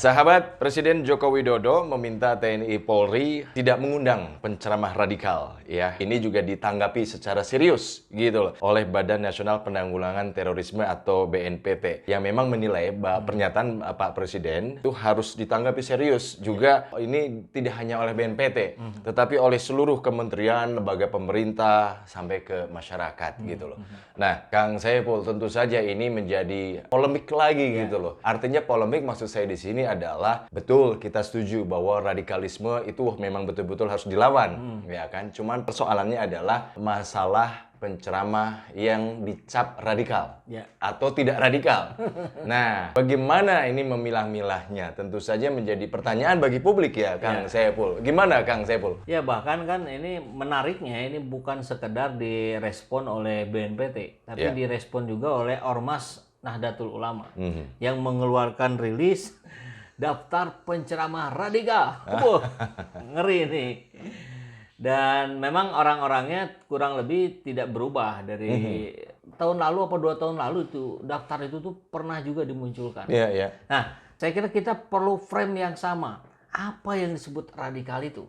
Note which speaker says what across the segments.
Speaker 1: Sahabat, Presiden Joko Widodo meminta TNI Polri tidak mengundang penceramah radikal. Ya, ini juga ditanggapi secara serius gitu loh oleh Badan Nasional Penanggulangan Terorisme atau BNPT yang memang menilai bahwa pernyataan Pak Presiden itu harus ditanggapi serius juga. Ini tidak hanya oleh BNPT, tetapi oleh seluruh kementerian, lembaga pemerintah sampai ke masyarakat gitu loh. Nah, Kang Saiful, tentu saja ini menjadi polemik lagi gitu loh. Artinya polemik maksud saya di sini adalah betul kita setuju bahwa radikalisme itu memang betul-betul harus dilawan, ya kan? Cuman persoalannya adalah masalah penceramah yang dicap radikal atau tidak radikal. Nah, bagaimana ini memilah-milahnya? Tentu saja menjadi pertanyaan bagi publik ya, Kang Saiful. Gimana, Kang Saiful?
Speaker 2: Ya, bahkan kan ini menariknya, ini bukan sekedar direspon oleh BNPT, tapi direspon juga oleh Ormas Nahdlatul Ulama yang mengeluarkan rilis daftar penceramah radikal. Ngeri nih. Dan memang orang-orangnya kurang lebih tidak berubah dari tahun lalu apa 2 tahun lalu itu daftar itu tuh pernah juga dimunculkan. Nah, saya kira kita perlu frame yang sama. Apa yang disebut radikal itu?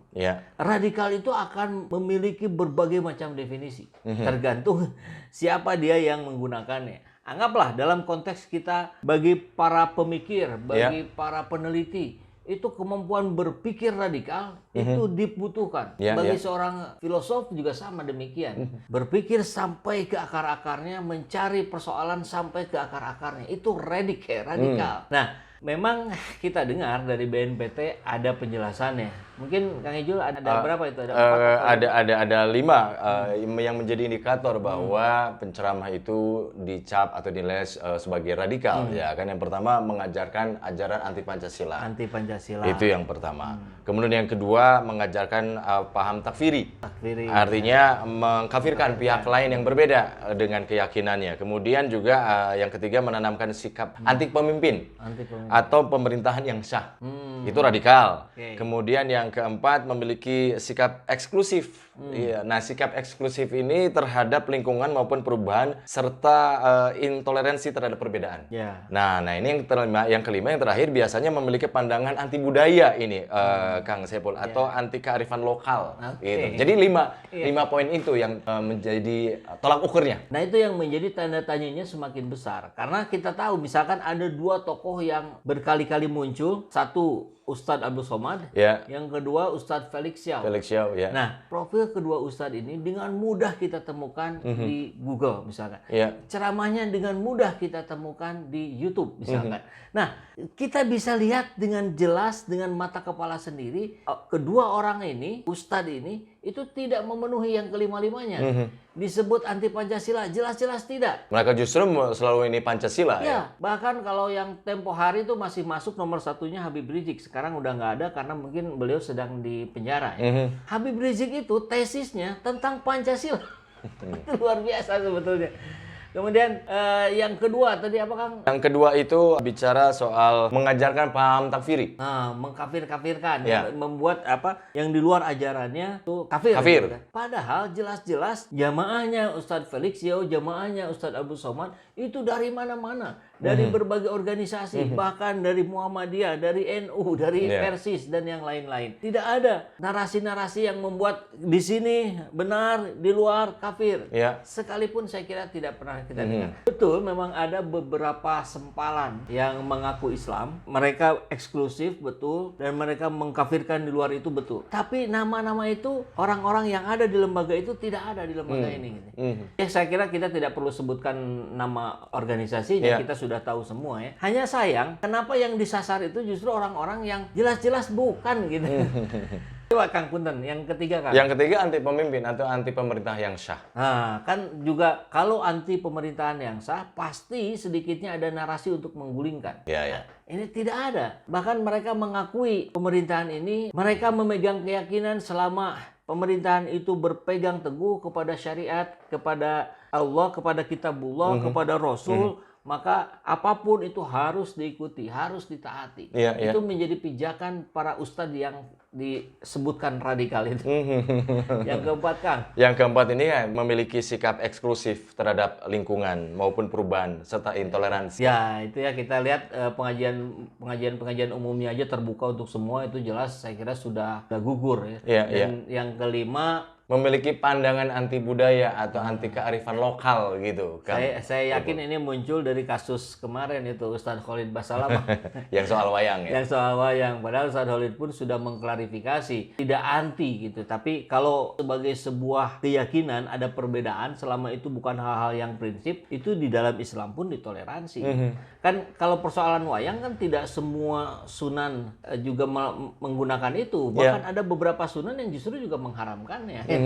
Speaker 2: Radikal itu akan memiliki berbagai macam definisi, tergantung siapa dia yang menggunakannya. Anggaplah dalam konteks kita, bagi para pemikir, bagi para peneliti, itu kemampuan berpikir radikal itu dibutuhkan. Bagi seorang filosof juga sama demikian. Berpikir sampai ke akar-akarnya, mencari persoalan sampai ke akar-akarnya. Itu radikal. Nah, memang kita dengar dari BNPT ada penjelasannya. Mungkin Kang Ijul ada berapa itu?
Speaker 1: Ada 5 yang menjadi indikator bahwa penceramah itu dicap atau dinilai sebagai radikal. Ya kan, yang pertama mengajarkan ajaran anti Pancasila.
Speaker 2: Anti Pancasila.
Speaker 1: Itu yang pertama. Kemudian yang kedua mengajarkan paham takfiri. Artinya mengkafirkan pihak lain yang berbeda dengan keyakinannya. Kemudian juga yang ketiga menanamkan sikap anti pemimpin atau pemerintahan yang sah. Itu radikal. Kemudian yang keempat memiliki sikap eksklusif. Nah, sikap eksklusif ini terhadap lingkungan maupun perubahan serta intoleransi terhadap perbedaan. Nah, ini yang kelima yang terakhir biasanya memiliki pandangan anti budaya ini, Kang Saiful, atau anti kearifan lokal. Gitu. Jadi 5 poin itu yang menjadi tolak ukurnya.
Speaker 2: Nah, itu yang menjadi tanda tanyanya semakin besar. Karena kita tahu misalkan ada 2 tokoh yang berkali-kali muncul. Satu Ustadz Abdul Somad, yang kedua Ustadz Felix Xiao. Nah, profil kedua Ustadz ini dengan mudah kita temukan di Google misalkan. Ceramahnya dengan mudah kita temukan di YouTube misalkan. Nah, kita bisa lihat dengan jelas dengan mata kepala sendiri kedua orang ini, Ustadz ini itu tidak memenuhi yang kelima-limanya. Disebut anti Pancasila, jelas-jelas tidak.
Speaker 1: Mereka justru selalu ini Pancasila ya.
Speaker 2: Bahkan kalau yang tempo hari itu masih masuk nomor satunya Habib Rizik. Sekarang udah nggak ada karena mungkin beliau sedang di penjara. Habib Rizik itu tesisnya tentang Pancasila. Itu luar biasa sebetulnya. Kemudian yang kedua tadi apa, Kang?
Speaker 1: Yang kedua itu bicara soal mengajarkan paham takfiri.
Speaker 2: Mengkafir-kafirkan, membuat apa yang di luar ajarannya itu kafir. Gitu kan? Padahal jelas-jelas jamaahnya Ustadz Felix Xiao, jamaahnya Ustadz Abdul Somad itu dari mana-mana, dari berbagai organisasi, bahkan dari Muhammadiyah, dari NU, dari Persis dan yang lain-lain. Tidak ada narasi-narasi yang membuat di sini benar, di luar kafir. Sekalipun saya kira tidak pernah kita dengar. Betul, memang ada beberapa sempalan yang mengaku Islam, mereka eksklusif betul, dan mereka mengkafirkan di luar itu betul. Tapi nama-nama itu orang-orang yang ada di lembaga itu tidak ada di lembaga ini. Saya kira kita tidak perlu sebutkan nama organisasinya, kita sudah tahu semua ya. Hanya sayang, kenapa yang disasar itu justru orang-orang yang jelas-jelas bukan gitu. Coba Kang Punten, yang ketiga Kang.
Speaker 1: Yang ketiga anti pemimpin atau anti pemerintah yang sah.
Speaker 2: Nah, kan juga kalau anti pemerintahan yang sah, pasti sedikitnya ada narasi untuk menggulingkan. Ini tidak ada. Bahkan mereka mengakui pemerintahan ini, mereka memegang keyakinan selama pemerintahan itu berpegang teguh kepada syariat, kepada Allah, kepada kitabullah, kepada Rasul, maka apapun itu harus diikuti, harus ditaati. Itu menjadi pijakan para ustadz yang disebutkan radikal itu. Yang keempat, Kang.
Speaker 1: Yang keempat ini ya memiliki sikap eksklusif terhadap lingkungan maupun perubahan serta intoleransi.
Speaker 2: Ya, itu ya kita lihat pengajian umumnya aja terbuka untuk semua, itu jelas saya kira sudah gugur ya. Dan yang kelima,
Speaker 1: memiliki pandangan anti budaya atau anti kearifan lokal gitu kan.
Speaker 2: Saya yakin ini muncul dari kasus kemarin itu Ustadz Khalid Basalam
Speaker 1: yang soal wayang ya.
Speaker 2: Yang soal wayang, padahal Ustadz Khalid pun sudah mengklarifikasi tidak anti gitu, tapi kalau sebagai sebuah keyakinan ada perbedaan selama itu bukan hal-hal yang prinsip, itu di dalam Islam pun ditoleransi. Kan kalau persoalan wayang kan tidak semua sunan juga menggunakan itu, bahkan ada beberapa sunan yang justru juga mengharamkannya.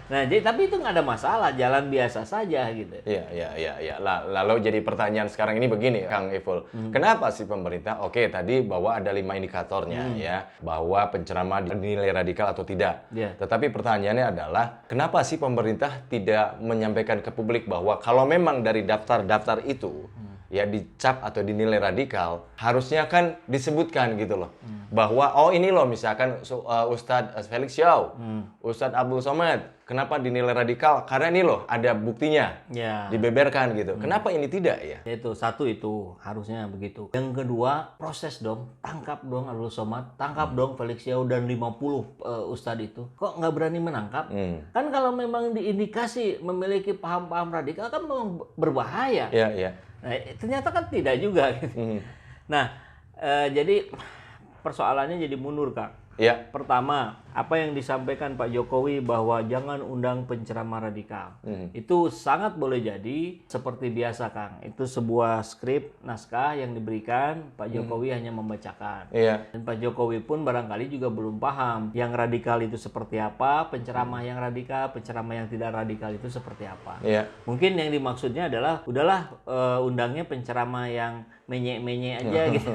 Speaker 2: Nah, tapi itu nggak ada masalah, jalan biasa saja gitu.
Speaker 1: Iya. Lalu jadi pertanyaan sekarang ini begini, Kang Iful. Kenapa sih pemerintah, tadi bahwa ada 5 indikatornya ya, bahwa penceramah dinilai radikal atau tidak. Tetapi pertanyaannya adalah, kenapa sih pemerintah tidak menyampaikan ke publik bahwa kalau memang dari daftar-daftar itu ya dicap atau dinilai radikal, harusnya kan disebutkan gitu loh. Bahwa ini loh misalkan Ustadz Felix Xiao, Ustadz Abdul Somad, kenapa dinilai radikal? Karena ini loh ada buktinya. Dibeberkan gitu. Kenapa ini tidak ya?
Speaker 2: Itu satu, itu harusnya begitu. Yang kedua, proses dong, tangkap dong Abdul Somad, tangkap dong Felix Xiao dan 50 Ustadz itu. Kok nggak berani menangkap? Kan kalau memang diindikasi memiliki paham-paham radikal kan memang berbahaya. Nah, ternyata kan tidak juga. Nah, jadi persoalannya jadi mundur, Kak. Pertama, apa yang disampaikan Pak Jokowi bahwa jangan undang penceramah radikal. Itu sangat boleh jadi seperti biasa, Kang. Itu sebuah skrip naskah yang diberikan, Pak Jokowi hanya membacakan. Dan Pak Jokowi pun barangkali juga belum paham yang radikal itu seperti apa, penceramah yang radikal, penceramah yang tidak radikal itu seperti apa. Mungkin yang dimaksudnya adalah udahlah undangnya penceramah yang menye-menye aja gitu.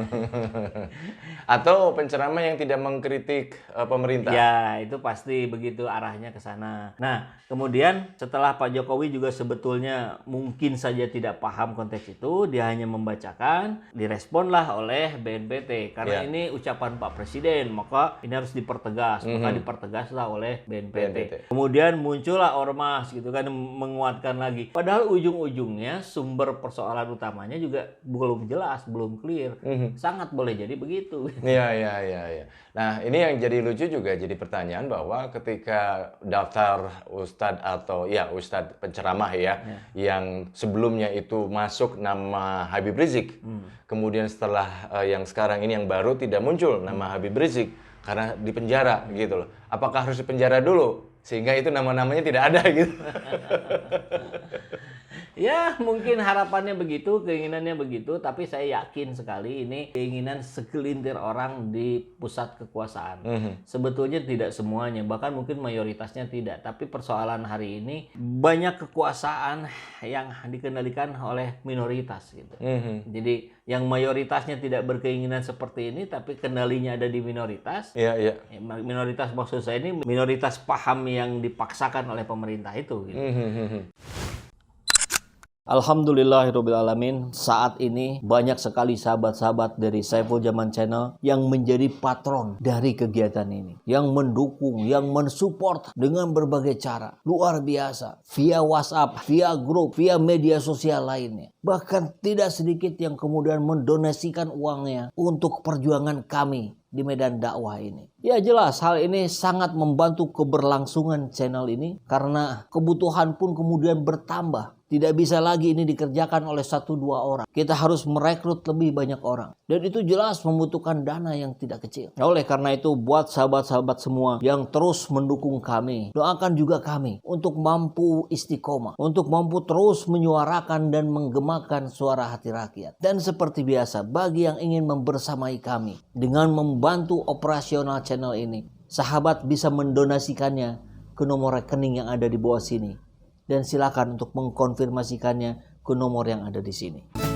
Speaker 1: Atau penceramah yang tidak mengkritik pemerintah.
Speaker 2: Ya, itu pasti begitu arahnya ke sana. Nah, kemudian setelah Pak Jokowi juga sebetulnya mungkin saja tidak paham konteks itu, dia hanya membacakan, diresponlah oleh BNPT. Karena ini ucapan Pak Presiden, maka ini harus dipertegas. Maka dipertegaslah oleh BNPT. Kemudian muncullah ormas gitu kan, menguatkan lagi. Padahal ujung-ujungnya sumber persoalan utamanya juga belum jelas, belum clear. Sangat boleh jadi begitu.
Speaker 1: Iya. Nah, ini yang jadi lucu juga jadi pertanyaan bahwa ketika daftar ustadz atau ustadz penceramah yang sebelumnya itu masuk nama Habib Rizik, kemudian setelah yang sekarang ini yang baru tidak muncul nama Habib Rizik karena di penjara gitu loh. Apakah harus di penjara dulu sehingga itu nama-namanya tidak ada gitu?
Speaker 2: Ya, mungkin harapannya begitu, keinginannya begitu, tapi saya yakin sekali ini keinginan segelintir orang di pusat kekuasaan. Sebetulnya tidak semuanya, bahkan mungkin mayoritasnya tidak. Tapi persoalan hari ini banyak kekuasaan yang dikendalikan oleh minoritas gitu. Jadi yang mayoritasnya tidak berkeinginan seperti ini, tapi kendalinya ada di minoritas. Minoritas maksud saya ini minoritas paham yang dipaksakan oleh pemerintah itu. Gitu. Alhamdulillahirrabbilalamin, saat ini banyak sekali sahabat-sahabat dari Saiful Zaman Channel yang menjadi patron dari kegiatan ini, yang mendukung, yang mensupport dengan berbagai cara. Luar biasa, via WhatsApp, via grup, via media sosial lainnya. Bahkan tidak sedikit yang kemudian mendonasikan uangnya untuk perjuangan kami di medan dakwah ini. Ya jelas hal ini sangat membantu keberlangsungan channel ini karena kebutuhan pun kemudian bertambah. Tidak bisa lagi ini dikerjakan oleh 1-2 orang. Kita harus merekrut lebih banyak orang. Dan itu jelas membutuhkan dana yang tidak kecil. Oleh karena itu buat sahabat-sahabat semua yang terus mendukung kami, doakan juga kami untuk mampu istiqomah, untuk mampu terus menyuarakan dan menggemakan suara hati rakyat. Dan seperti biasa, bagi yang ingin membersamai kami dengan membantu operasional channel ini, sahabat bisa mendonasikannya ke nomor rekening yang ada di bawah sini. Dan silakan untuk mengkonfirmasikannya ke nomor yang ada di sini.